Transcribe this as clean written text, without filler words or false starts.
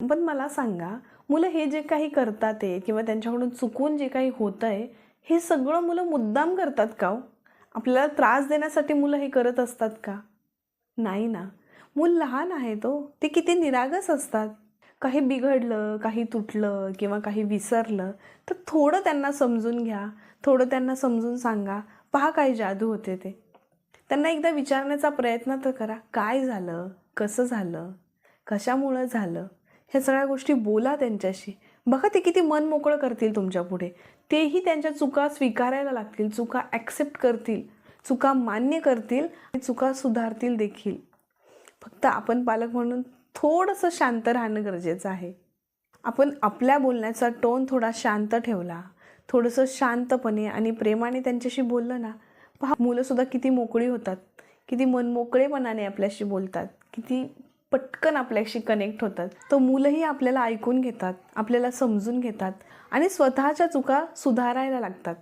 पण मला सांगा, मुलं हे जे काही करतात आहे किंवा त्यांच्याकडून चुकून जे काही होतं आहे, हे सगळं मुलं मुद्दाम करतात का हो? आपल्याला त्रास देण्यासाठी मुलं हे करत असतात का? नाही ना. मूल लहान आहे तो. ते किती निरागस असतात. काही बिघडलं, काही तुटलं किंवा काही विसरलं, तर थोडं त्यांना समजून घ्या, थोडं त्यांना समजून सांगा. पहा काय जादू होते ते. त्यांना एकदा विचारण्याचा प्रयत्न तर करा. काय झालं? कसं झालं? कशामुळं झालं? ह्या सगळ्या गोष्टी बोला त्यांच्याशी. बघा ते किती मन मोकळं करतील तुमच्यापुढे. तेही त्यांच्या चुका स्वीकारायला लागतील, चुका ॲक्सेप्ट करतील, चुका मान्य करतील आणि चुका सुधारतील देखील. फक्त आपण पालक म्हणून थोडंसं शांत राहणं गरजेचं आहे. आपण आपल्या बोलण्याचा टोन थोडा शांत ठेवला, थोडंसं शांतपणे आणि प्रेमाने त्यांच्याशी बोललं ना, पहा मुलंसुद्धा किती मोकळी होतात, किती मनमोकळेपणाने आपल्याशी बोलतात, किती पटकन आपल्याशी कनेक्ट होतात. तर मुलंही आपल्याला ऐकून घेतात, आपल्याला समजून घेतात आणि स्वतःच्या चुका सुधारायला लागतात.